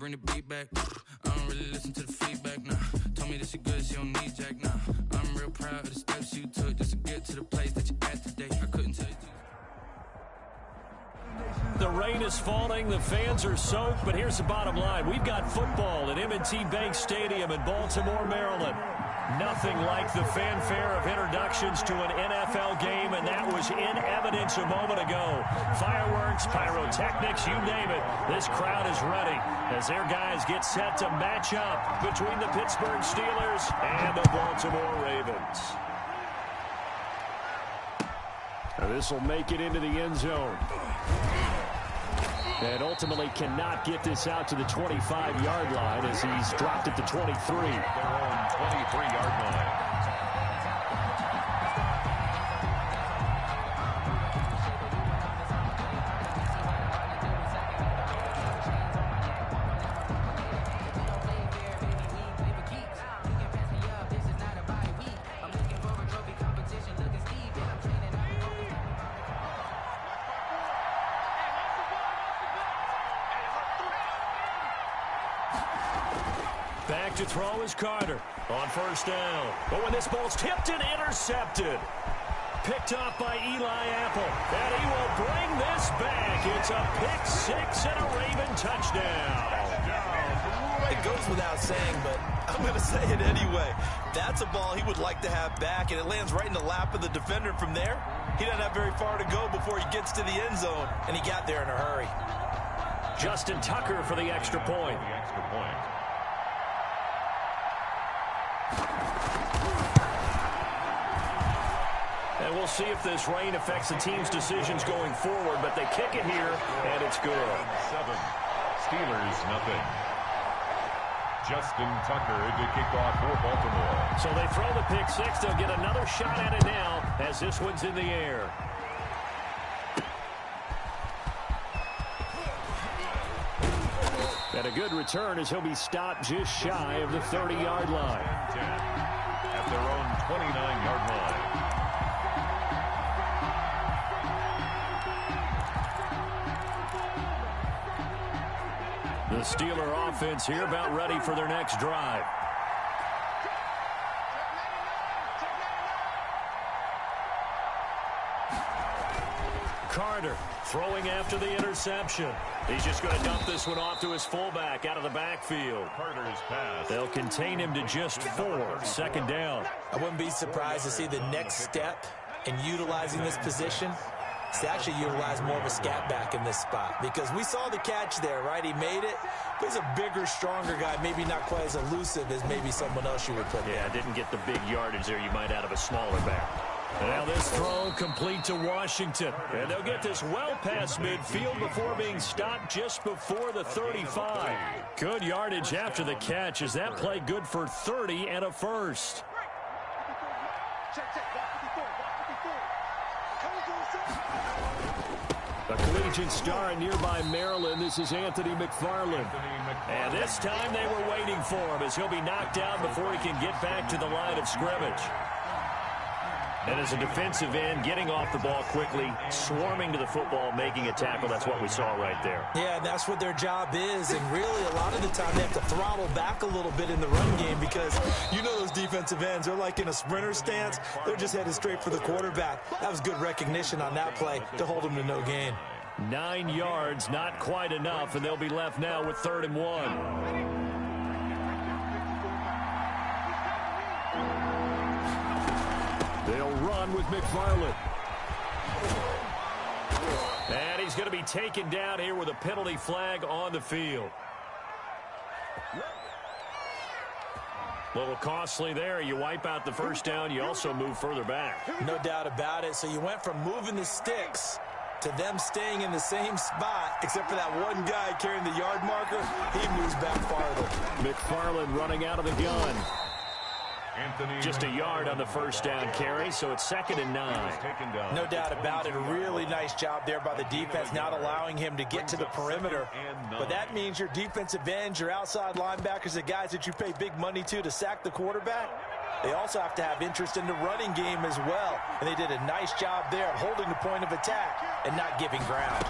bring the beat back. I don't really listen to the feedback, nah. Told me that she good, she don't need Jack, nah. I'm real proud of the steps you took just to get to the place that you're at today. I couldn't tell you. The rain is falling, the fans are soaked, but here's the bottom line. We've got football at M&T Bank Stadium in Baltimore, Maryland. Nothing like the fanfare of introductions to an NFL game, and that was in evidence a moment ago. Fireworks, pyrotechnics, you name it. This crowd is ready as their guys get set to match up between the Pittsburgh Steelers and the Baltimore Ravens. Now this will make it into the end zone. And ultimately cannot get this out to the 25-yard line as he's dropped at the 23. Their own 23-yard line. Back to throw is Carter on first down. But when this ball's tipped and intercepted. Picked off by Eli Apple. And he will bring this back. It's a pick six and a Raven touchdown. It goes without saying, but I'm going to say it anyway. That's a ball he would like to have back, and it lands right in the lap of the defender from there. He doesn't have very far to go before he gets to the end zone, and he got there in a hurry. Justin Tucker for the extra point. And we'll see if this rain affects the team's decisions going forward, but they kick it here, and it's good. 7, Steelers nothing. Justin Tucker to kick off for Baltimore. So they throw the pick six. They'll get another shot at it now as this one's in the air. And a good return as he'll be stopped just shy of the 30-yard line. 10 at their own 29-yard line. The Steeler offense here about ready for their next drive. Carter throwing after the interception. He's just going to dump this one off to his fullback out of the backfield. Carter's pass. They'll contain him to just 4. Second down. I wouldn't be surprised to see the next step in utilizing this position. To actually utilize more of a scat back in this spot, because we saw the catch there, right? He made it, but he's a bigger, stronger guy, maybe not quite as elusive as maybe someone else you would put there. Yeah, didn't get the big yardage there you might out of a smaller back. And now this throw complete to Washington. And they'll get this well past midfield before being stopped just before the 35. Good yardage after the catch. Is that play good for 30 and a first? A collegiate star in nearby Maryland. This is Anthony McFarland. And this time they were waiting for him as he'll be knocked down before he can get back to the line of scrimmage. And as a defensive end, getting off the ball quickly, swarming to the football, making a tackle. That's what we saw right there. Yeah, and that's what their job is. And really, a lot of the time, they have to throttle back a little bit in the run game because you know those defensive ends, they're like in a sprinter stance. They're just headed straight for the quarterback. That was good recognition on that play to hold them to no gain. 9 yards, not quite enough, and they'll be left now with 3rd and 1. They'll run with McFarland. And he's going to be taken down here with a penalty flag on the field. A little costly there. You wipe out the first down. You also move further back. No doubt about it. So you went from moving the sticks to them staying in the same spot, except for that one guy carrying the yard marker. He moves back farther. McFarland running out of the gun. Just a yard on the first down carry, so it's 2nd and 9. No doubt about it. A really nice job there by the defense, not allowing him to get to the perimeter. But that means your defensive ends, your outside linebackers, the guys that you pay big money to sack the quarterback, they also have to have interest in the running game as well. And they did a nice job there of holding the point of attack and not giving ground.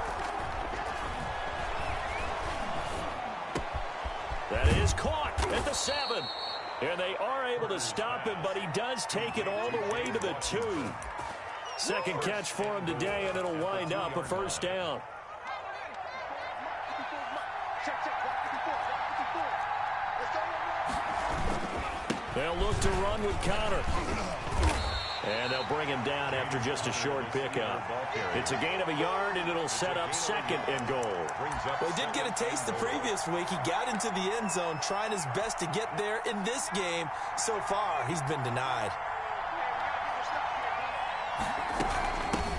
That is caught at the 7. And they are able to stop him, but he does take it all the way to the 2. Second catch for him today, and it'll wind up a first down. They'll look to run with Connor. And they'll bring him down after just a short pickup. It's a gain of a yard, and it'll set up second and goal. Well, he did get a taste the previous week. He got into the end zone, trying his best to get there in this game. So far, he's been denied.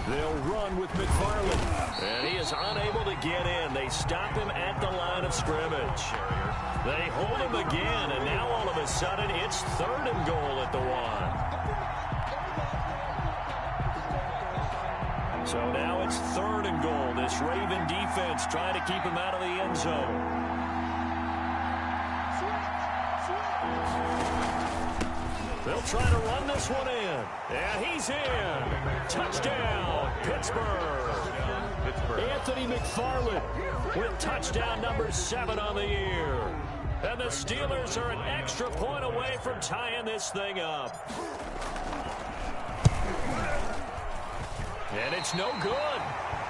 They'll run with McFarland. And he is unable to get in. They stop him at the line of scrimmage. They hold him again, and now all of a sudden it's third and goal at the 1. So now it's third and goal. This Raven defense trying to keep him out of the end zone. They'll try to run this one in. And he's in. Touchdown, Pittsburgh. Anthony McFarland with touchdown number 7 on the year. And the Steelers are an extra point away from tying this thing up. And it's no good.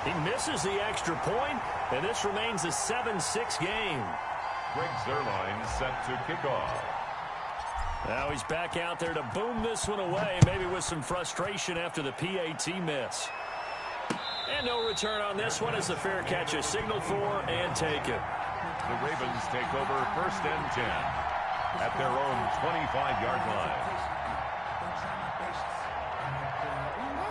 He misses the extra point, and this remains a 7-6 game. Greg Zuerlein set to kick off. Now he's back out there to boom this one away, maybe with some frustration after the PAT miss. And no return on this one as the fair catch is signaled for and taken. The Ravens take over first and 10 at their own 25-yard line.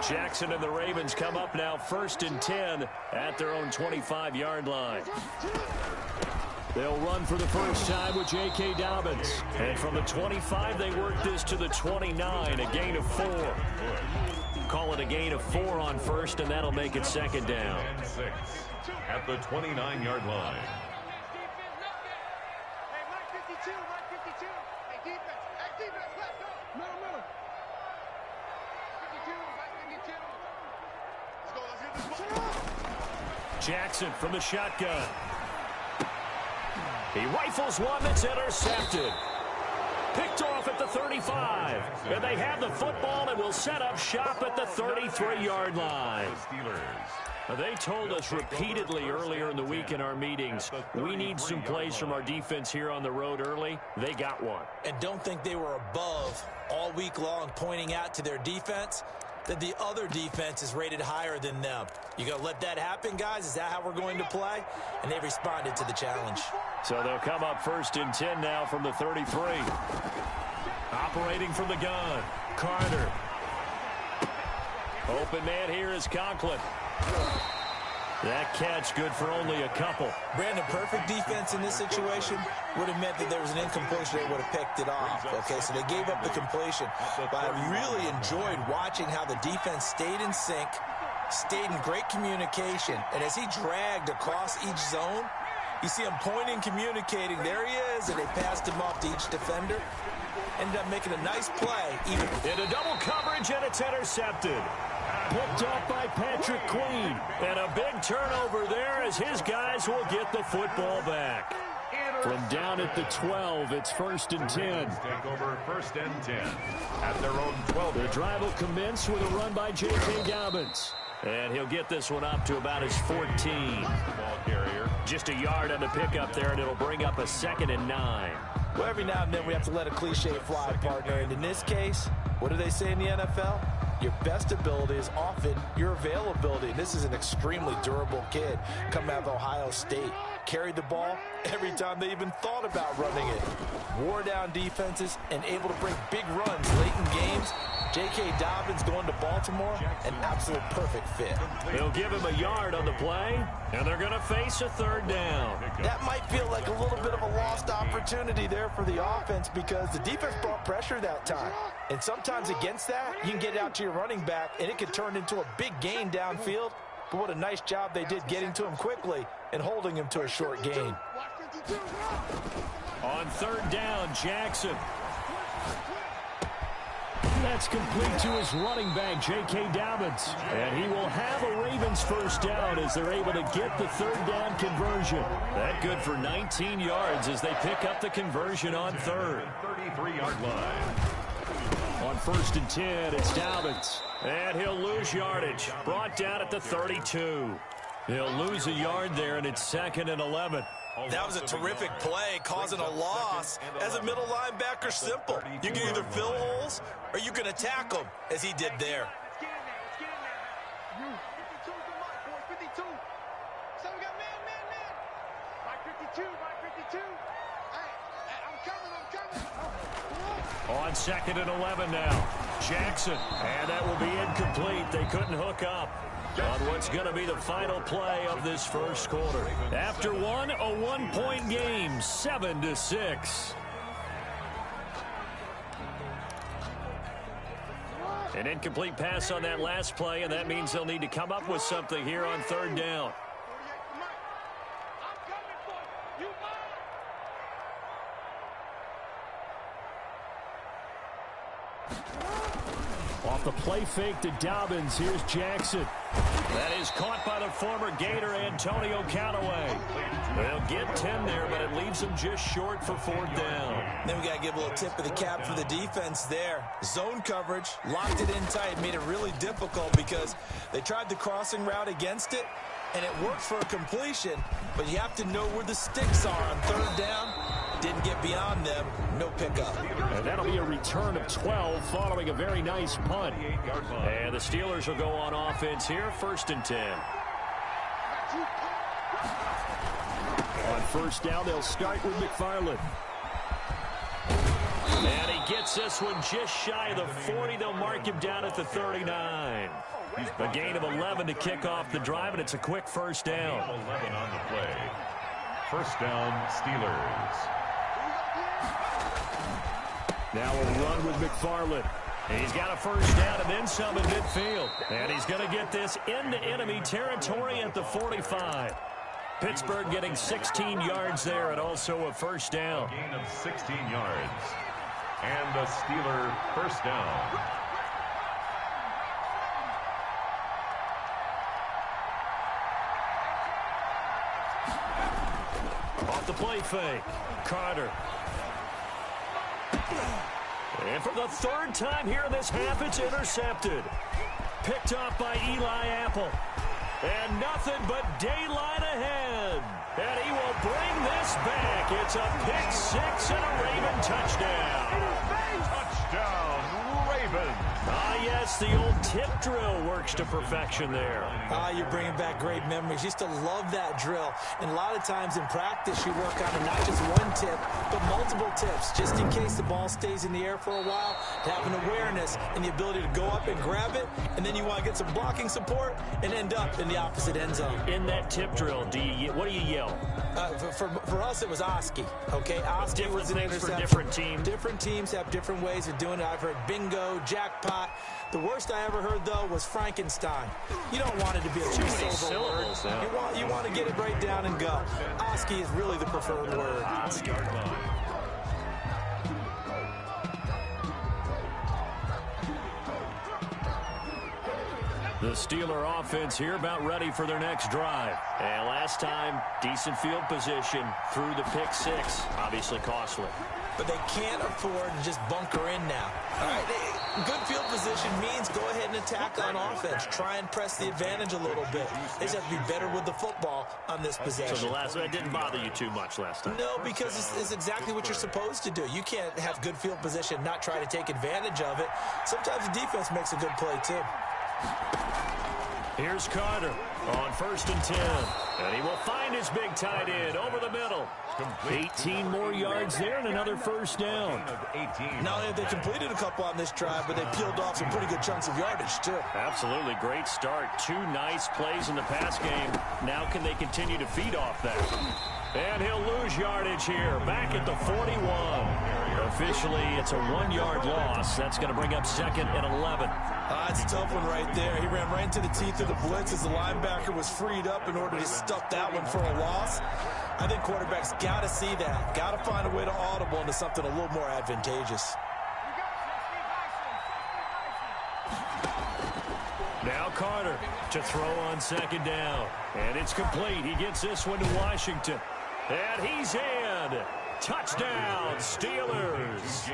Jackson and the Ravens come up now first and 10 at their own 25-yard line. They'll run for the first time with J.K. Dobbins. And from the 25, they work this to the 29, a gain of 4. Call it a gain of 4 on first, and that'll make it second down. And 6 at the 29-yard line. Jackson from the shotgun. He rifles one that's intercepted. Picked off at the 35. And they have the football and will set up shop at the 33-yard line. They told us repeatedly earlier in the week in our meetings, we need some plays from our defense here on the road early. They got one. And don't think they were above all week long pointing out to their defense that the other defense is rated higher than them. You gonna let that happen, guys? Is that how we're going to play? And they responded to the challenge. So they'll come up first and 10 now from the 33. Operating from the gun, Carter. Open man here is Conklin. That catch good for only a couple. Brandon, perfect defense in this situation would have meant that there was an incompletion. They would have picked it off. Okay, so they gave up the completion. But I really enjoyed watching how the defense stayed in sync, stayed in great communication. And as he dragged across each zone, you see him pointing, communicating. There he is, and they passed him off to each defender. Ended up making a nice play. Even into double coverage, and it's intercepted. Picked up by Patrick Queen. And a big turnover there as his guys will get the football back. From down at the 12, it's first and 10. Take over first and 10 at their own 12. The drive will commence with a run by J.K. Dobbins. And he'll get this one up to about his 14. Ball carrier. Just a yard on the pickup there, and it'll bring up a 2nd and 9. Well, every now and then we have to let a cliche fly, partner. And in this case, what do they say in the NFL? Your best ability is often your availability. This is an extremely durable kid coming out of Ohio State. Carried the ball every time they even thought about running it. Wore down defenses and able to bring big runs late in games. J.K. Dobbins going to Baltimore, an absolute perfect fit. They'll give him a yard on the play, and they're going to face a 3rd down. That might feel like a little bit of a lost opportunity there for the offense because the defense brought pressure that time. And sometimes against that, you can get out to your running back, and it could turn into a big gain downfield. But what a nice job they did getting to him quickly and holding him to a short gain. On 3rd down, Jackson. That's complete to his running back, J.K. Dobbins. And he will have a Ravens first down as they're able to get the third down conversion. That good for 19 yards as they pick up the conversion on third. 33-yard line. On 1st and 10, it's Dobbins. And he'll lose yardage. Brought down at the 32. He'll lose a yard there, and it's 2nd and 11. That was a terrific play, causing a loss. As a middle linebacker, simple. You can either fill holes or you can attack them, as he did there. On 2nd and 11 now. Jackson. And that will be incomplete. They couldn't hook up on what's going to be the final play of this first quarter. After one, a 1-point game, 7-6. An incomplete pass on that last play, and that means they'll need to come up with something here on third down. Off the play fake to Dobbins, here's Jackson. That is caught by the former Gator, Antonio Callaway. They'll get 10 there, but it leaves them just short for 4th down. Then we got to give a little tip of the cap for the defense there. Zone coverage, locked it in tight, made it really difficult because they tried the crossing route against it, and it worked for a completion, but you have to know where the sticks are on third down. Didn't get beyond them, no pickup. And that'll be a return of 12 following a very nice punt. And the Steelers will go on offense here, 1st and 10. On 1st down, they'll start with McFarland. And he gets this one just shy of the 40. They'll mark him down at the 39. A gain of 11 to kick off the drive, and it's a quick first down. 11 on the play. First down, Steelers. Now we'll run with McFarland. He's got a first down and then some in midfield. And he's going to get this into enemy territory at the 45. Pittsburgh getting 16 yards there and also a first down. A gain of 16 yards. And the Steeler first down. Off the play fake. Carter. And for the 3rd time here in this half, it's intercepted. Picked off by Eli Apple. And nothing but daylight ahead. And he will bring this back. It's a pick 6 and a Raven touchdown. Touchdown, Ravens. Ah, yes, the old tip drill works to perfection there. You're bringing back great memories. Used to love that drill. And a lot of times in practice, you work on not just one tip, but multiple tips, just in case the ball stays in the air for a while, to have an awareness and the ability to go up and grab it, and then you want to get some blocking support and end up in the opposite end zone. In that tip drill, what do you yell? For us, it was Oski. Okay, Oski was an interception. For different teams. Different teams have different ways of doing it. I've heard bingo, jackpot. The worst I ever heard, though, was Frankenstein. You don't want it to be a two-syllable word. You want to get it right down and go. Oski is really the preferred word. The Steeler offense here about ready for their next drive. And last time, decent field position through the pick 6. Obviously costly. But they can't afford to just bunker in now. All right, good field position means go ahead and attack on offense. Try and press the advantage a little bit. They just have to be better with the football on this possession. So that didn't bother you too much last time? No, because it's exactly what you're supposed to do. You can't have good field position, not try to take advantage of it. Sometimes the defense makes a good play, too. Here's Carter on 1st and 10. And he will find his big tight end over the middle. 18 more yards there and another first down. Not only have they completed a couple on this drive, but they peeled off some pretty good chunks of yardage, too. Absolutely. Great start. 2 nice plays in the pass game. Now can they continue to feed off that? And he'll lose yardage here. Back at the 41. Officially, it's a 1-yard loss. That's going to bring up 2nd and 11. It's a tough one right there. He ran right into the teeth of the blitz as the linebacker was freed up in order to stuff that one for a loss. I think quarterbacks got to see that. Got to find a way to audible into something a little more advantageous. Carter to throw on second down. And it's complete. He gets this one to Washington. And he's in. Touchdown, Steelers.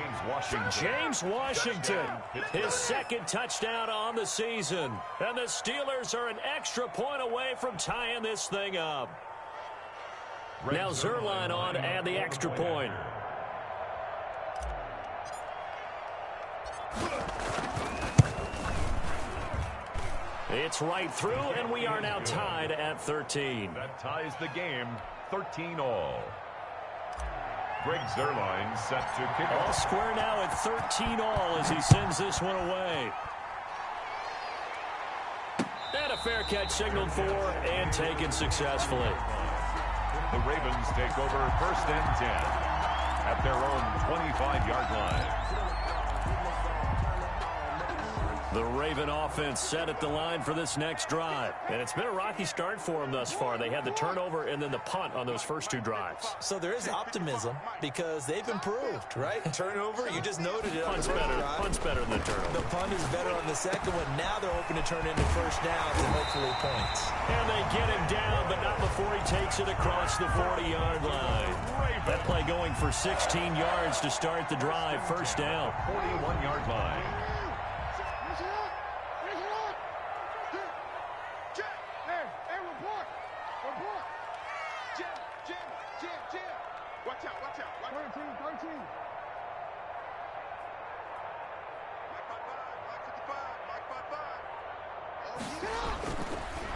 James Washington, his second touchdown on the season. And the Steelers are an extra point away from tying this thing up. Now Zerline on to add the extra point. It's right through, and we are now tied at 13. That ties the game, 13-all. Greg Zerline set to kick All off. square now at 13-all as he sends this one away. And a fair catch signaled for and taken successfully. The Ravens take over first and 10 at their own 25-yard line. The Raven offense set at the line for this next drive. And it's been a rocky start for them thus far. They had the turnover and then the punt on those first two drives. So there is optimism because they've improved, right? Turnover, you just noted it. Punt's better than the turnover. The punt is better on the second one. Now they're hoping to turn into first downs and hopefully points. And they get him down, but not before he takes it across the 40-yard line. That play going for 16 yards to start the drive. First down. 41-yard line.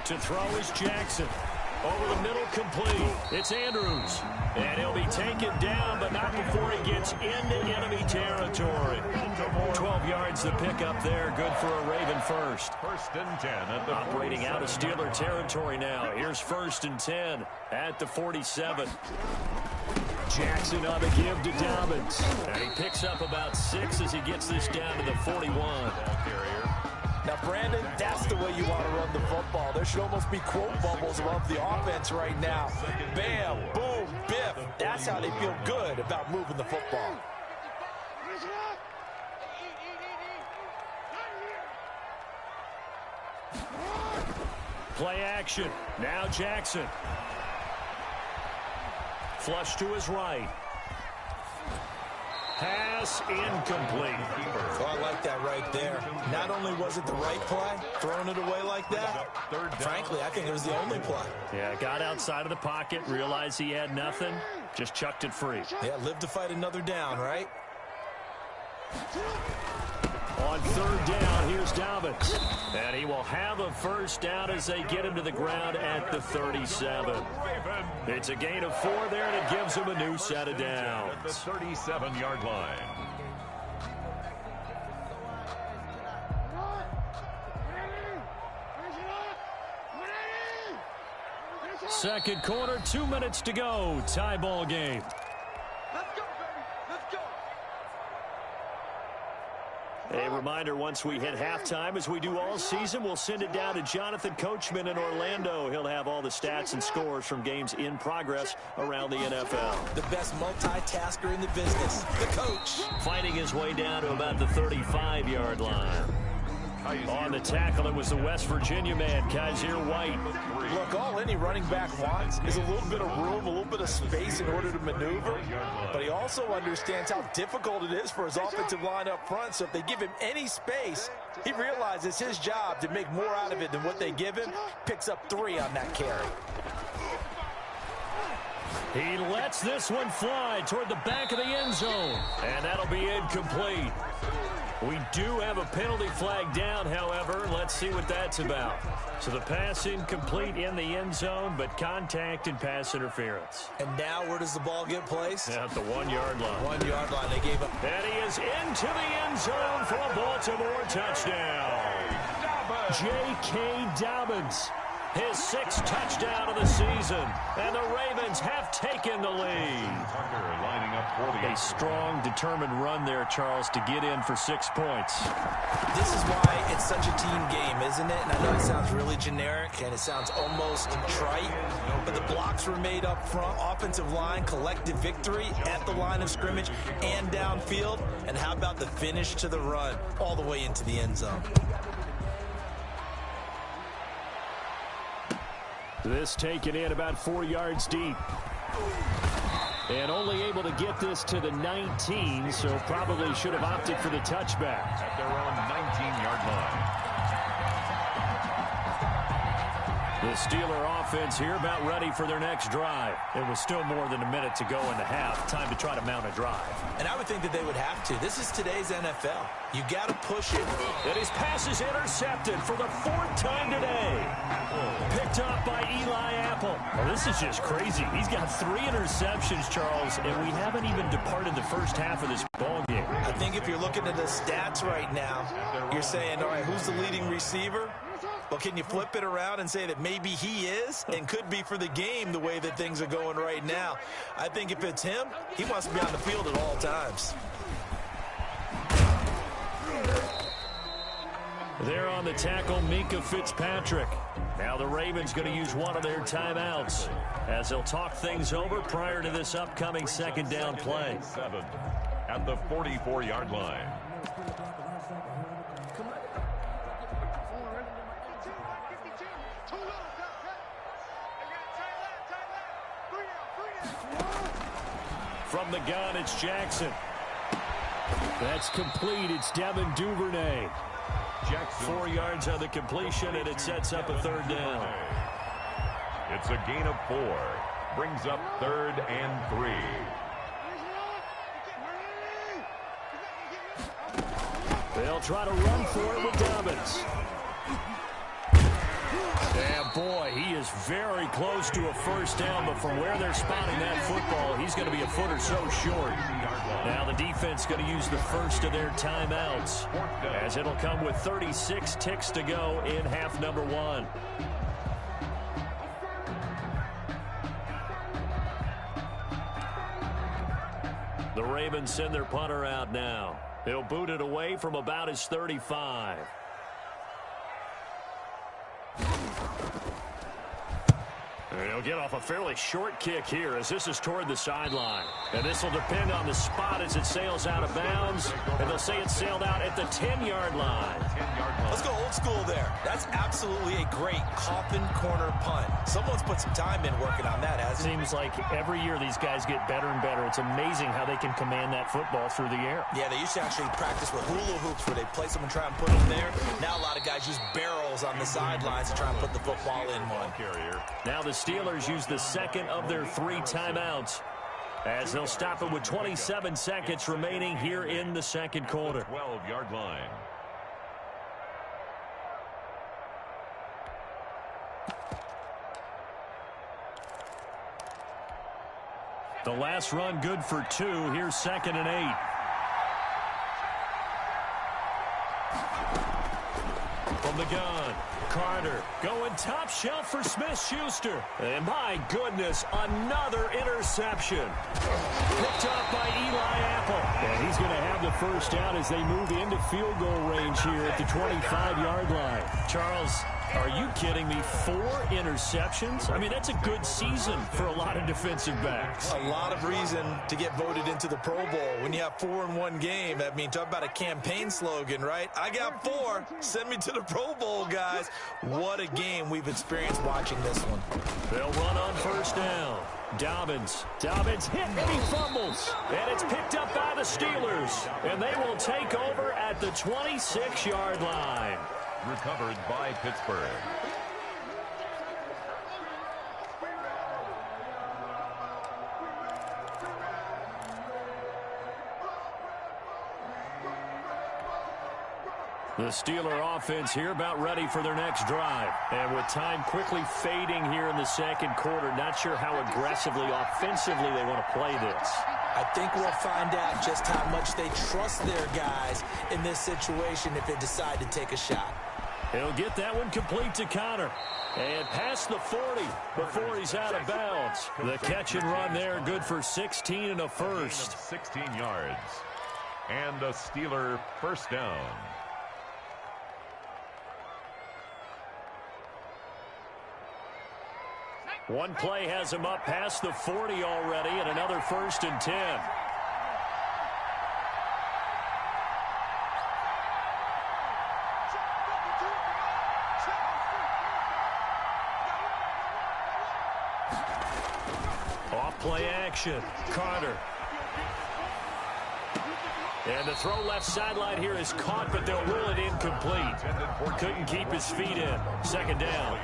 To throw is Jackson. Over the middle, complete. It's Andrews. And he'll be taken down, but not before he gets into enemy territory. 12 yards to pick up there. Good for a Raven first. First and 10 at the Operating out of Steeler territory now. Here's first and 10 at the 47. Jackson on the give to Dobbins. And he picks up about 6 as he gets this down to the 41. Now, Brandon, that's the way you want to run the football. There should almost be quote bubbles above the offense right now. Bam, boom, biff. That's how they feel good about moving the football. Play action. Now Jackson. Flush to his right. Pass incomplete. Oh, I like that right there. Not only was it the right play, throwing it away like that, frankly, I think it was the only play. Yeah, got outside of the pocket, realized he had nothing, just chucked it free. Yeah, live to fight another down, right? On third down, here's Dobbins. And he will have a first down as they get him to the ground at the 37. It's a gain of 4 there, and it gives him a new set of downs. At the 37-yard line. Second quarter, 2 minutes to go. Tie ball game. A reminder, once we hit halftime, as we do all season, we'll send it down to Jonathan Coachman in Orlando. He'll have all the stats and scores from games in progress around the NFL. The best multitasker in the business, the coach. Fighting his way down to about the 35-yard line. On the tackle, it was the West Virginia man, Kaiser White. Look, all any running back wants is a little bit of room, a little bit of space in order to maneuver. But he also understands how difficult it is for his offensive line up front. So if they give him any space, he realizes it's his job to make more out of it than what they give him. Picks up 3 on that carry. He lets this one fly toward the back of the end zone. And that'll be incomplete. We do have a penalty flag down, however. Let's see what that's about. So the pass incomplete in the end zone, but contact and pass interference. And now where does the ball get placed? At the 1-yard line. 1-yard line. They gave up. And he is into the end zone for a Baltimore touchdown. J.K. Dobbins. His 6th touchdown of the season, and the Ravens have taken the lead. Lining up for A strong, determined run there, Charles, to get in for 6 points. This is why it's such a team game, isn't it? And I know it sounds really generic, and it sounds almost trite, but the blocks were made up front, offensive line, collective victory at the line of scrimmage and downfield. And how about the finish to the run all the way into the end zone? This taken in about 4 yards deep. And only able to get this to the 19, so probably should have opted for the touchback. At their own 19-yard line. The Steeler offense here about ready for their next drive. It was still more than a minute to go in the half. Time to try to mount a drive. And I would think that they would have to. This is today's NFL. You got to push it. And his pass is intercepted for the 4th time today. Picked up by Eli Apple. Well, this is just crazy. He's got 3 interceptions, Charles, and we haven't even departed the first half of this ball game. I think if you're looking at the stats right now, you're saying, all right, who's the leading receiver? Well, can you flip it around and say that maybe he is and could be for the game the way that things are going right now? I think if it's him, he wants to be on the field at all times. There on the tackle, Minkah Fitzpatrick. Now the Ravens going to use one of their timeouts as they'll talk things over prior to this upcoming second down play. 7 at the 44-yard line. From the gun, it's Jackson. That's complete. It's Devin Duvernay. Jackson. 4 yards on the completion, and it sets up a 3rd down. It's a gain of 4. Brings up 3rd and 3. They'll try to run for it with Dobbins. Yeah, boy, he is very close to a 1st down, but from where they're spotting that football, he's going to be a foot or so short. Now the defense going to use the first of their timeouts, as it'll come with 36 ticks to go in half number 1. The Ravens send their punter out now. He'll boot it away from about his 35. He'll get off a fairly short kick here as this is toward the sideline. And this will depend on the spot as it sails out of bounds. And they'll say it sailed out at the 10-yard line. Let's go old school there. That's absolutely a great coffin corner punt. Someone's put some time in working on that, hasn't it? Seems like every year these guys get better and better. It's amazing how they can command that football through the air. Yeah, they used to actually practice with hula hoops where they place them and try and put them there. Now a lot of guys use barrels on the sidelines to try and put the football in one. Now the Steelers use the second of their 3 timeouts as they'll stop it with 27 seconds remaining here in the second quarter. 12-yard line. The last run good for 2. Here's 2nd and 8. From the gun, Carter going top shelf for Smith-Schuster. And my goodness, another interception. Picked up by Eli Apple. And he's going to have the 1st down as they move into field goal range here at the 25-yard line. Charles, are you kidding me? 4 interceptions? I mean, that's a good season for a lot of defensive backs. A lot of reason to get voted into the Pro Bowl. When you have 4 in one game, I mean, talk about a campaign slogan, right? I got 4. Send me to the Pro Bowl, guys. What a game we've experienced watching this one. They'll run on 1st down. Dobbins hit and he fumbles. And it's picked up by the Steelers. And they will take over at the 26-yard line. Recovered by Pittsburgh. The Steeler offense here about ready for their next drive. And with time quickly fading here in the second quarter, not sure how aggressively, offensively they want to play this. I think we'll find out just how much they trust their guys in this situation if they decide to take a shot. He'll get that one complete to Connor. And past the 40 before he's out of bounds. The catch and run there, good for 16 and a first. 16 yards. And a Steeler 1st down. One play has him up past the 40 already, and another 1st and 10. play action. Carter. And the throw left sideline here is caught, but they'll rule it incomplete. Couldn't keep his feet in. Second down.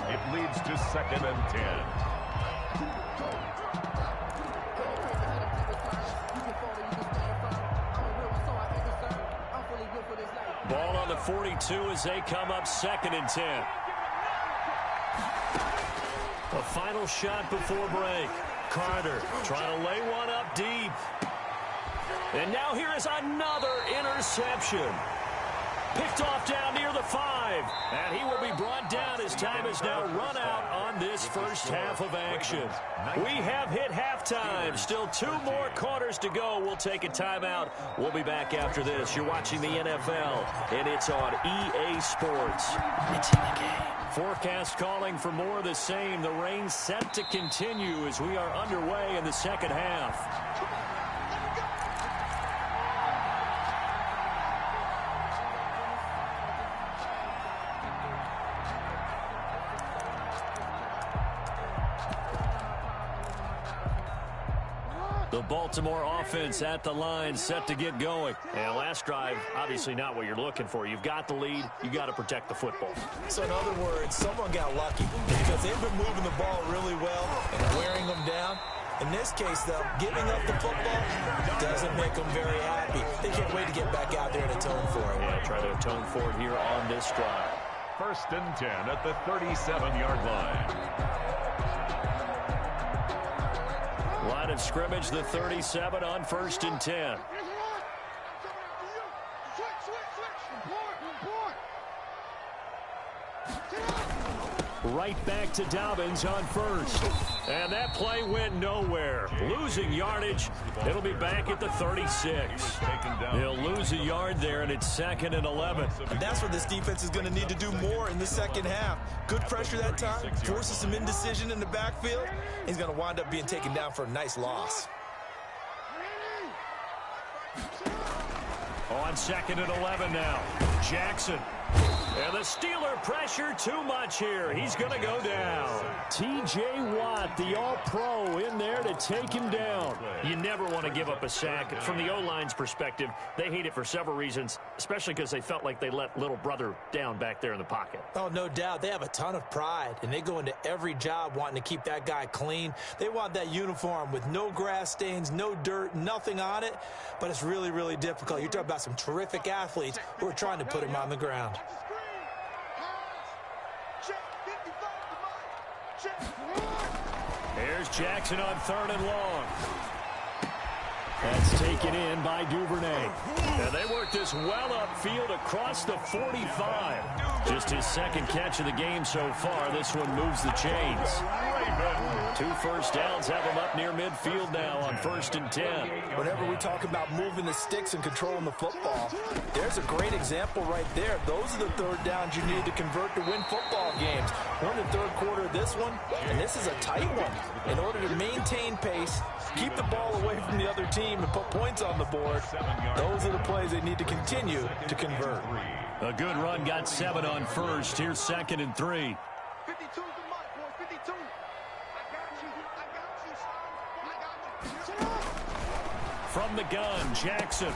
It leads to 2nd and 10. Ball on the 42 as they come up 2nd and 10. A final shot before break. Carter trying to lay one up deep. And now here is another interception. Picked off down near the 5. And he will be brought down as time is now run out on this first half of action. We have hit halftime. Still 2 more quarters to go. We'll take a timeout. We'll be back after this. You're watching the NFL, and it's on EA Sports. It's in the game. Forecast calling for more of the same. The rain set to continue as we are underway in the second half. The Baltimore offense at the line, set to get going. And last drive, obviously not what you're looking for. You've got the lead. You got to protect the football. So in other words, someone got lucky because they've been moving the ball really well and wearing them down. In this case, though, giving up the football doesn't make them very happy. They can't wait to get back out there and atone for it. Yeah, try to atone for it here on this drive. 1st and 10 at the 37-yard line. Line of scrimmage, the 37 on 1st and 10. Right back to Dobbins on 1st. And that play went nowhere. Losing yardage. It'll be back at the 36. They'll lose a yard there, and it's 2nd and 11. And that's what this defense is going to need to do more in the second half. Good pressure that time. Forces some indecision in the backfield. He's going to wind up being taken down for a nice loss. On 2nd and 11 now. Jackson. And the Steeler pressure too much here. He's going to go down. T.J. Watt, the all-pro, in there to take him down. You never want to give up a sack. From the O-line's perspective, they hate it for several reasons, especially because they felt like they let little brother down back there in the pocket. Oh, no doubt. They have a ton of pride, and they go into every job wanting to keep that guy clean. They want that uniform with no grass stains, no dirt, nothing on it, but it's really, really difficult. You're talking about some terrific athletes who are trying to put him on the ground. Here's Jackson on 3rd and long. That's taken in by Duvernay. And they work this well upfield across the 45. Just his 2nd catch of the game so far. This one moves the chains. 2 first downs have him up near midfield now on 1st and 10. Whenever we talk about moving the sticks and controlling the football, there's a great example right there. Those are the 3rd downs you need to convert to win football games. We're in the 3rd quarter of this one, and this is a tight one. In order to maintain pace, keep the ball away from the other team, and put points on the board, those are the plays they need to continue to convert. A good run got 7 on 1st. Here's 2nd and 3. 52's the mark, boys. 52. From the gun, Jackson.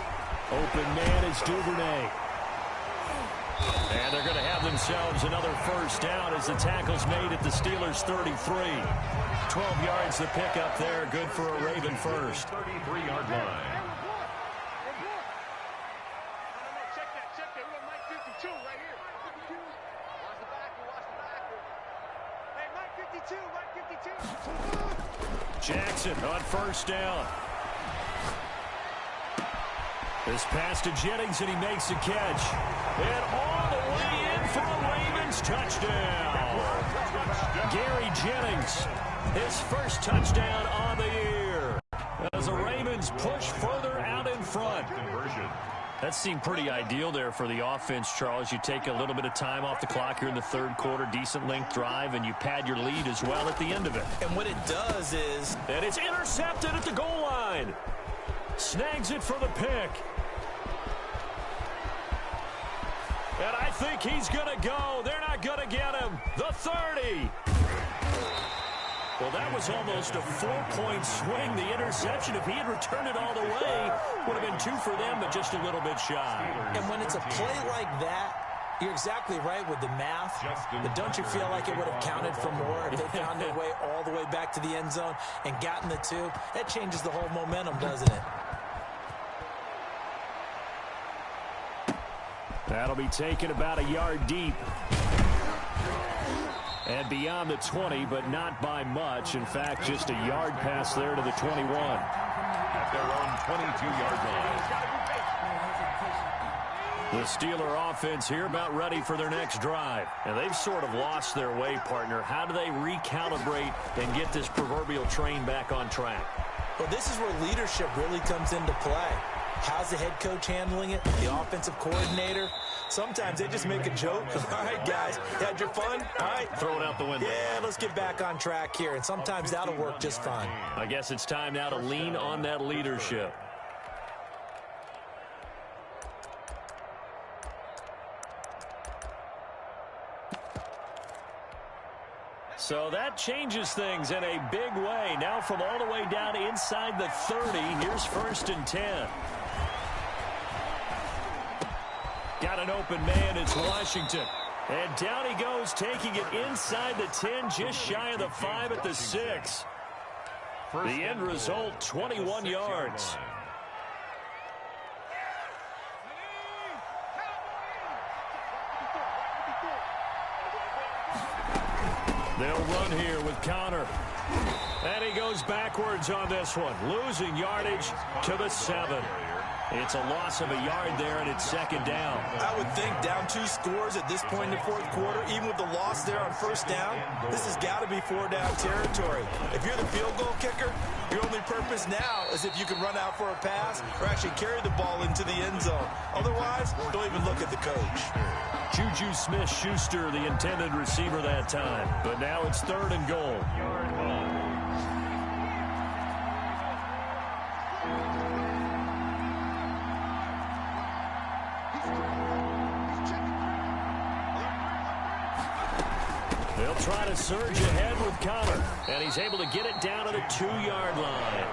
Open man is Duvernay. And they're going to have themselves another first down as the tackle's made at the Steelers' 33. 12 yards to pick up there. Good for a Raven first. 33-yard line. Jackson on first down. This pass to Jennings, and he makes a catch. And all the way in for a Ravens touchdown. Gary Jennings, his first touchdown on the year. As the Ravens push further out in front. That seemed pretty ideal there for the offense, Charles. You take a little bit of time off the clock here in the 3rd quarter, decent length drive, and you pad your lead as well at the end of it. And what it does is... And it's intercepted at the goal line. Snags it for the pick. And I think he's going to go. They're not going to get him. The 30. Well, that was almost a 4-point swing. The interception, if he had returned it all the way, would have been 2 for them, but just a little bit shy. And when it's a play like that, you're exactly right with the math, but don't you feel like it would have counted for more if they found their way all the way back to the end zone and gotten the 2? That changes the whole momentum, doesn't it? That'll be taken about a yard deep. And beyond the 20, but not by much. In fact, just a yard pass there to the 21. At their own 22-yard line. The Steeler offense here about ready for their next drive. And they've sort of lost their way, partner. How do they recalibrate and get this proverbial train back on track? Well, this is where leadership really comes into play. How's the head coach handling it? The offensive coordinator? Sometimes they just make a joke. All right, guys, had your fun? All right. Throw it out the window. Yeah, let's get back on track here. And sometimes that'll work just fine. I guess it's time now to lean on that leadership. So that changes things in a big way. Now from all the way down inside the 30, here's 1st and 10. Got an open man, it's Washington. And down he goes, taking it inside the 10, just shy of the 5 at the 6. The end result, 21 yards. They'll run here with Connor. And he goes backwards on this one, losing yardage to the 7. It's a loss of a yard there, and it's 2nd down. I would think down 2 scores at this point in the 4th quarter, even with the loss there on 1st down, this has got to be 4-down territory. If you're the field goal kicker, your only purpose now is if you can run out for a pass or actually carry the ball into the end zone. Otherwise, don't even look at the coach. Juju Smith-Schuster, the intended receiver that time. But now it's 3rd and goal. They'll try to surge ahead with Connor, and he's able to get it down to the 2-yard line.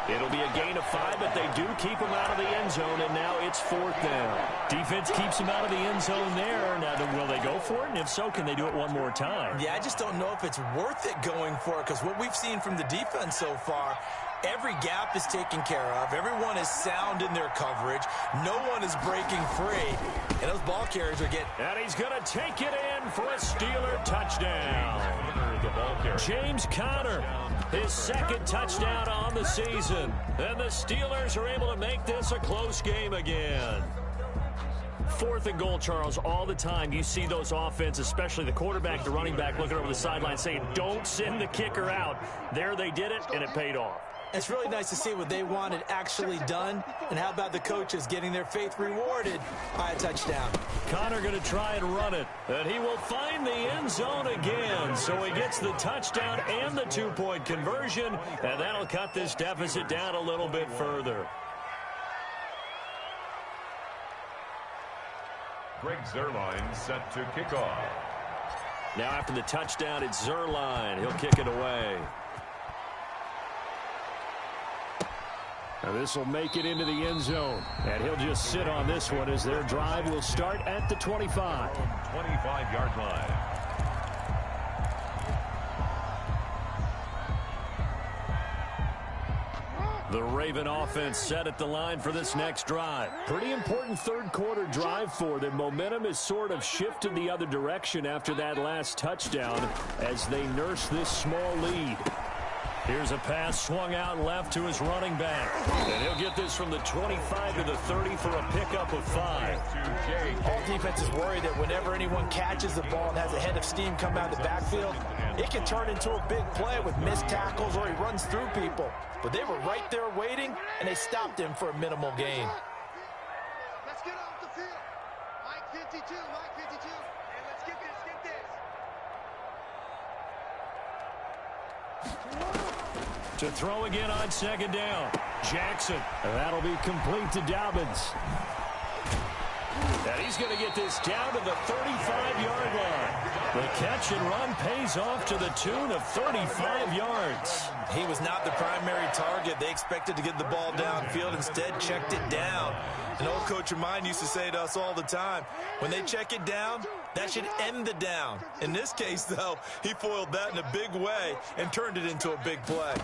It'll be a gain of 5, but they do keep him out of the end zone, and now it's 4th down. Defense keeps him out of the end zone there. Now, will they go for it? And if so, can they do it one more time? Yeah, I just don't know if it's worth it going for it, because what we've seen from the defense so far, every gap is taken care of. Everyone is sound in their coverage. No one is breaking free. And those ball carriers are getting... And he's going to take it in for a Steeler touchdown. James Conner, his 2nd touchdown on the season. And the Steelers are able to make this a close game again. 4th and goal, Charles. All the time you see those offenses, especially the quarterback, the running back, looking over the sideline saying, don't send the kicker out. There they did it, and it paid off. It's really nice to see what they wanted actually done. And how about the coaches getting their faith rewarded by a touchdown? Connor going to try and run it. And he will find the end zone again. So he gets the touchdown and the 2-point conversion. And that'll cut this deficit down a little bit further. Greg Zuerlein set to kick off. Now after the touchdown, it's Zuerlein. He'll kick it away. And this will make it into the end zone. And he'll just sit on this one as their drive will start at the 25. 25-yard line. The Raven offense set at the line for this next drive. Pretty important 3rd quarter drive for them. Momentum has sort of shifted the other direction after that last touchdown as they nurse this small lead. Here's a pass swung out left to his running back. And he'll get this from the 25 to the 30 for a pickup of 5. All defenses worry that whenever anyone catches the ball and has a head of steam come out of the backfield, it can turn into a big play with missed tackles or he runs through people. But they were right there waiting, and they stopped him for a minimal gain. Let's get off the field. Mike 52, Mike 52. And let's get this, get this. To throw again on 2nd down. Jackson. And that'll be complete to Dobbins. And he's going to get this down to the 35-yard line. The catch and run pays off to the tune of 35 yards. He was not the primary target. They expected to get the ball downfield. Instead, checked it down. An old coach of mine used to say to us all the time, when they check it down, that should end the down. In this case, though, he foiled that in a big way and turned it into a big play.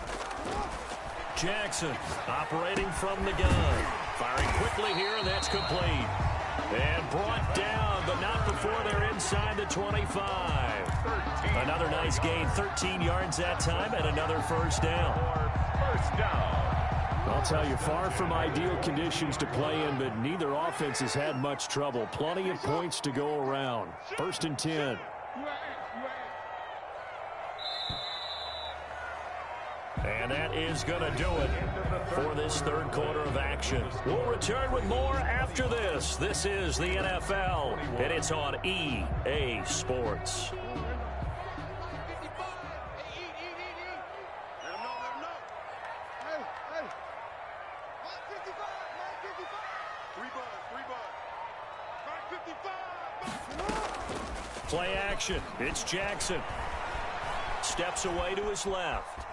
Jackson operating from the gun. Firing quickly here, and that's complete. And brought down, but not before they're inside the 25. Another nice gain, 13 yards that time, and another first down. I'll tell you, far from ideal conditions to play in, but neither offense has had much trouble. Plenty of points to go around. 1st and 10. And that is going to do it for this third quarter of action. We'll return with more after this. This is the NFL, and it's on EA Sports. Play action. It's Jackson. Steps away to his left.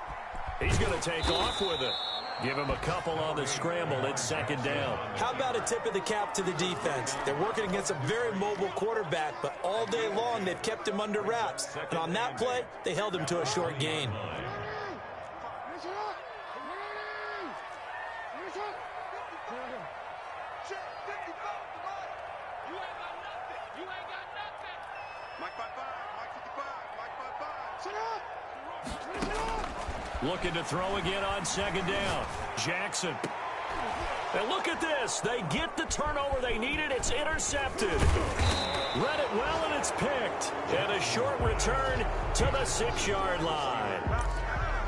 He's going to take off with it. Give him a couple on the scramble. It's 2nd down. How about a tip of the cap to the defense? They're working against a very mobile quarterback, but all day long they've kept him under wraps. And on that play, they held him to a short gain. Looking to throw again on 2nd down. Jackson. And look at this. They get the turnover they needed. It's intercepted. Read it well, and it's picked. And a short return to the 6-yard line.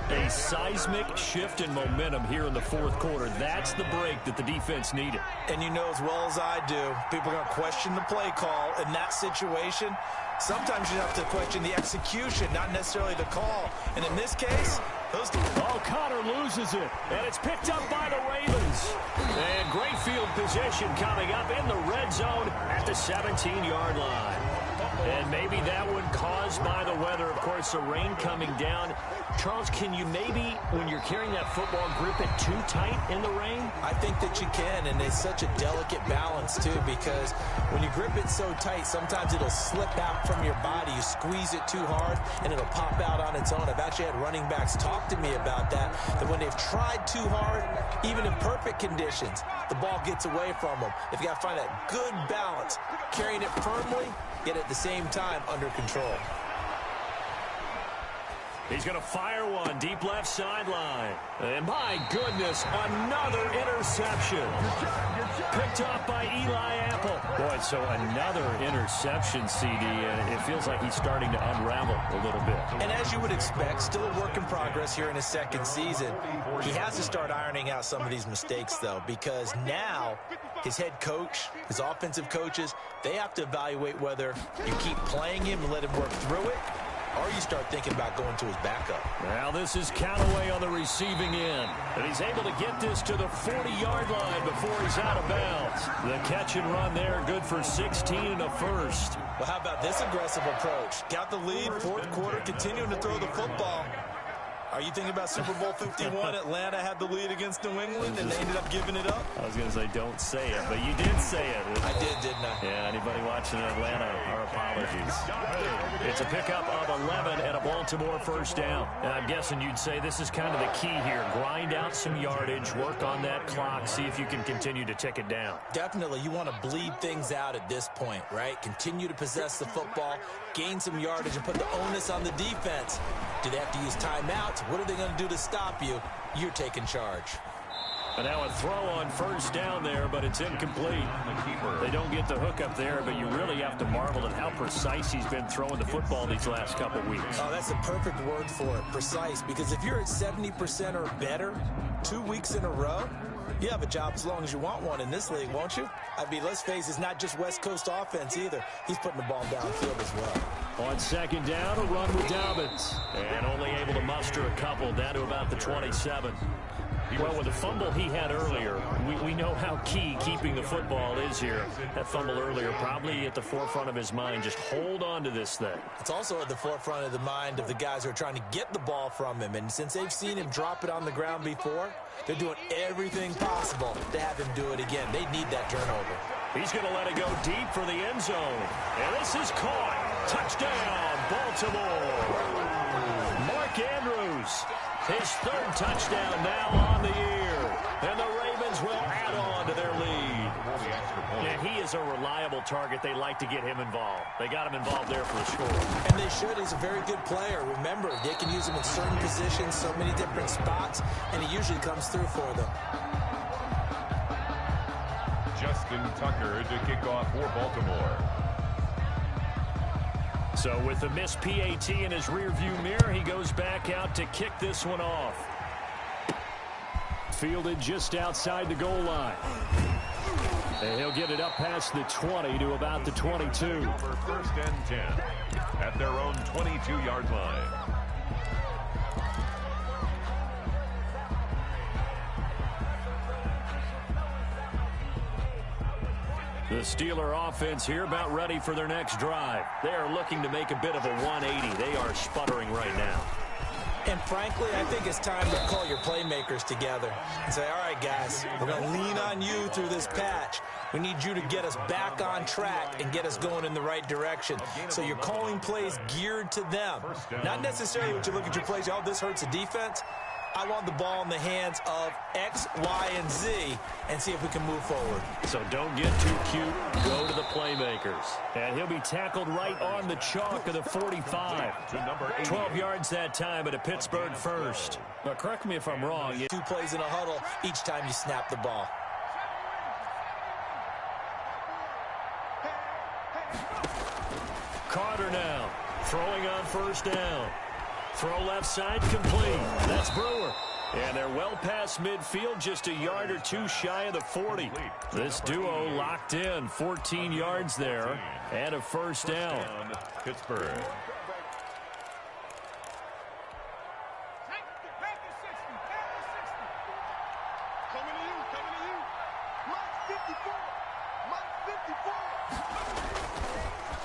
A seismic shift in momentum here in the 4th quarter. That's the break that the defense needed. And you know as well as I do, people are going to question the play call in that situation. Sometimes you have to question the execution, not necessarily the call. And in this case, Connor loses it, and it's picked up by the Ravens. And great field position coming up in the red zone at the 17-yard line. And maybe that one caused by the weather. Of course, the rain coming down. Charles, can you maybe, when you're carrying that football, grip it too tight in the rain? I think that you can, and it's such a delicate balance, too, because when you grip it so tight, sometimes it'll slip out from your body. You squeeze it too hard, and it'll pop out on its own. I've actually had running backs talk to me about that when they've tried too hard, even in perfect conditions, the ball gets away from them. If you got to find that good balance, carrying it firmly, yet at the same time under control. He's going to fire one deep left sideline. And my goodness, another interception. Picked off by Eli Apple. Boy, so another interception, CD, and it feels like he's starting to unravel a little bit. And as you would expect, still a work in progress here in his 2nd season. He has to start ironing out some of these mistakes, though, because now his head coach, his offensive coaches, they have to evaluate whether you keep playing him and let him work through it, or you start thinking about going to his backup. Now this is Callaway on the receiving end. And he's able to get this to the 40-yard line before he's out of bounds. The catch and run there, good for 16 and a first. Well, how about this aggressive approach? Got the lead, 4th quarter, continuing to throw the football. Are you thinking about Super Bowl 51? Atlanta had the lead against New England, and they ended up giving it up? I was going to say, don't say it, but you did say it. I did, didn't I? Yeah, anybody watching in Atlanta, our apologies. It's a pickup of 11 and a Baltimore first down. And I'm guessing you'd say this is kind of the key here. Grind out some yardage, work on that clock, see if you can continue to tick it down. Definitely. You want to bleed things out at this point, right? Continue to possess the football, gain some yardage, and put the onus on the defense. Do they have to use timeouts? What are they going to do to stop you? You're taking charge. And now a throw on first down there, but it's incomplete. They don't get the hook up there, but you really have to marvel at how precise he's been throwing the football these last couple weeks. Oh, that's the perfect word for it, precise, because if you're at 70% or better 2 weeks in a row, you have a job as long as you want one in this league, won't you? I mean, let's face it, it's not just West Coast offense either. He's putting the ball downfield as well. On second down, a run with Dobbins. And only able to muster a couple down to about the 27. Well, with the fumble he had earlier, we know how key keeping the football is here. That fumble earlier probably at the forefront of his mind. Just hold on to this thing. It's also at the forefront of the mind of the guys who are trying to get the ball from him. And since they've seen him drop it on the ground before, they're doing everything possible to have him do it again. They need that turnover. He's going to let it go deep for the end zone. And this is caught. Touchdown, Baltimore. Mark Andrews, his third touchdown now on the year. And the Ravens will add on to their lead. And he is a reliable target. They like to get him involved. They got him involved there for the score. And they should. He's a very good player. Remember, they can use him in certain positions, so many different spots, and he usually comes through for them. Justin Tucker to kick off for Baltimore. So with the missed PAT in his rearview mirror, he goes back out to kick this one off. Fielded just outside the goal line. And he'll get it up past the 20 to about the 22. For first and 10 at their own 22-yard line. The Steeler offense here about ready for their next drive. They are looking to make a bit of a 180. They are sputtering right now. And frankly, I think it's time to call your playmakers together and say, all right, guys, we're going to lean on you through this patch. We need you to get us back on track and get us going in the right direction. So you're calling plays geared to them. Not necessarily what you look at your plays, oh, this hurts the defense. I want the ball in the hands of X, Y, and Z and see if we can move forward. So don't get too cute. Go to the playmakers. And he'll be tackled right on the chalk of the 45. 12 yards that time at a Pittsburgh first. But correct me if I'm wrong. 2 plays in a huddle each time you snap the ball. Carter now throwing on first down. Throw left side complete. That's Brewer. And they're well past midfield, just a yard or two shy of the 40. This duo locked in, 14 yards there, and a first down. Pittsburgh. Coming to you. Mike 54.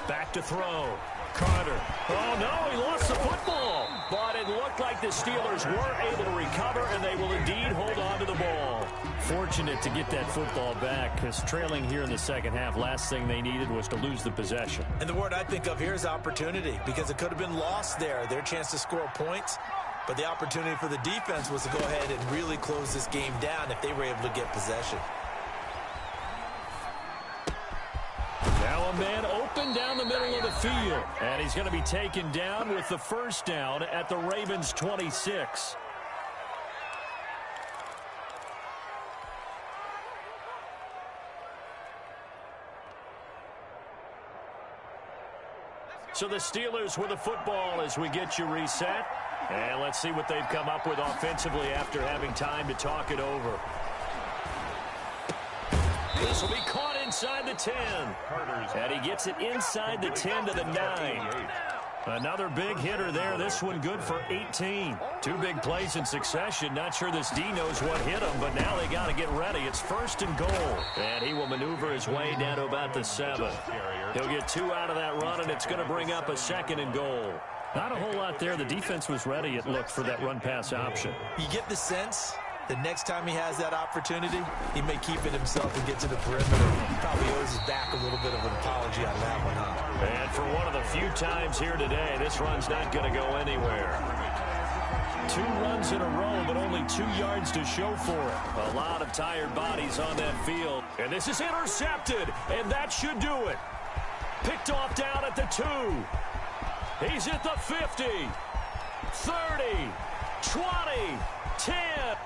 Back to throw. Carter. Oh, no, he lost the football. But it looked like the Steelers were able to recover, and they will indeed hold on to the ball. Fortunate to get that football back, because trailing here in the second half, last thing they needed was to lose the possession. And the word I think of here is opportunity, because it could have been lost there, their chance to score points. But the opportunity for the defense was to go ahead and really close this game down if they were able to get possession. Now a man open down the middle of the field. And he's going to be taken down with the first down at the Ravens' 26. So the Steelers with the football as we get you reset. And let's see what they've come up with offensively after having time to talk it over. This will be caught inside the 10. And he gets it inside the 10 to the 9. Another big hitter there. This one good for 18. 2 big plays in succession. Not sure this D knows what hit him, but now they got to get ready. It's first and goal. And he will maneuver his way down to about the 7. He'll get 2 out of that run, and it's going to bring up a second and goal. Not a whole lot there. The defense was ready, it looked, for that run-pass option. You get the sense the next time he has that opportunity, he may keep it himself and get to the perimeter. He probably owes his back a little bit of an apology on that one, huh? And for one of the few times here today, this run's not going to go anywhere. 2 runs in a row, but only 2 yards to show for it. A lot of tired bodies on that field. And this is intercepted, and that should do it. Picked off down at the 2. He's at the 50, 30, 20, 10,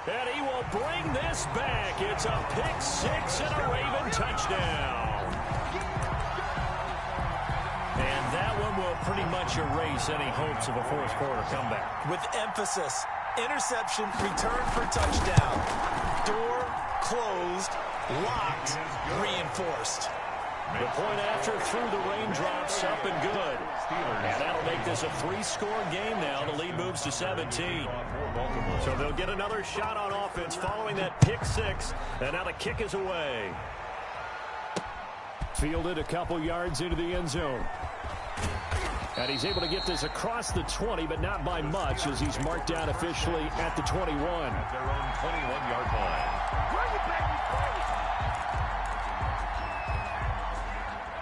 and he will bring this back. It's a pick 6 and a Raven touchdown. And that one will pretty much erase any hopes of a fourth quarter comeback. With emphasis, interception, return for touchdown. Door closed, locked, reinforced. The point after through the raindrops, up and good. And that'll make this a 3-score game now. The lead moves to 17. So they'll get another shot on offense following that pick 6. And now the kick is away. Fielded a couple yards into the end zone. And he's able to get this across the 20, but not by much, as he's marked down officially at the 21. At their own 21-yard line.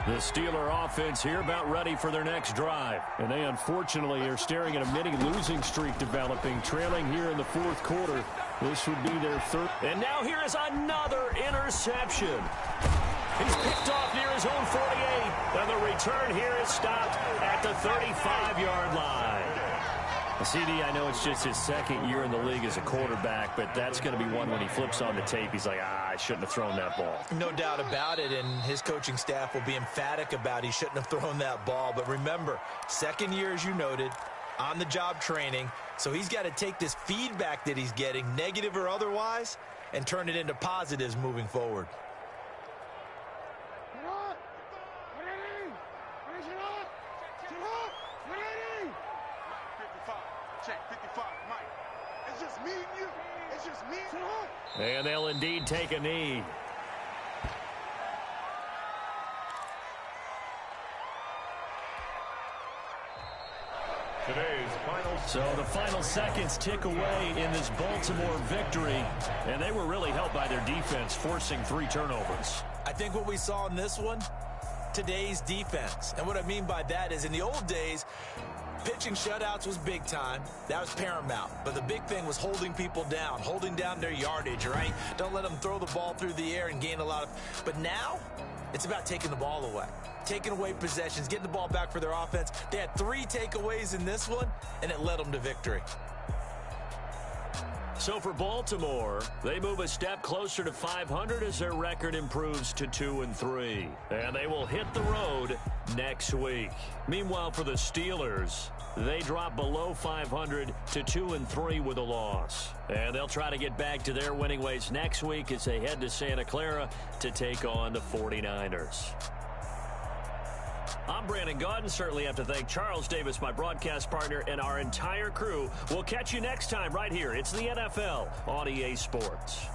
The Steeler offense here about ready for their next drive. And they unfortunately are staring at a mini losing streak developing, trailing here in the 4th quarter. This would be their 3rd. And now here is another interception. He's picked off near his own 48, and the return here is stopped at the 35-yard line. CD, I know it's just his 2nd year in the league as a quarterback, but that's going to be one when he flips on the tape. He's like, I shouldn't have thrown that ball. No doubt about it, and his coaching staff will be emphatic about he shouldn't have thrown that ball. But remember, 2nd year, as you noted, on-the-job training, so he's got to take this feedback that he's getting, negative or otherwise, and turn it into positives moving forward. And they'll indeed take a knee. So the final seconds tick away in this Baltimore victory, and they were really helped by their defense, forcing 3 turnovers. I think what we saw in this one, today's defense. And what I mean by that is in the old days, pitching shutouts was big time. That was paramount. But the big thing was holding people down, holding down their yardage, right? Don't let them throw the ball through the air and gain a lot of... But now, it's about taking the ball away. Taking away possessions, getting the ball back for their offense. They had 3 takeaways in this one, and it led them to victory. So for Baltimore, they move a step closer to 500 as their record improves to 2-3. And they will hit the road next week. Meanwhile, for the Steelers, they drop below 500 to 2-3 with a loss. And they'll try to get back to their winning ways next week as they head to Santa Clara to take on the 49ers. I'm Brandon Gaudin. Certainly have to thank Charles Davis, my broadcast partner, and our entire crew. We'll catch you next time right here. It's the NFL on EA Sports.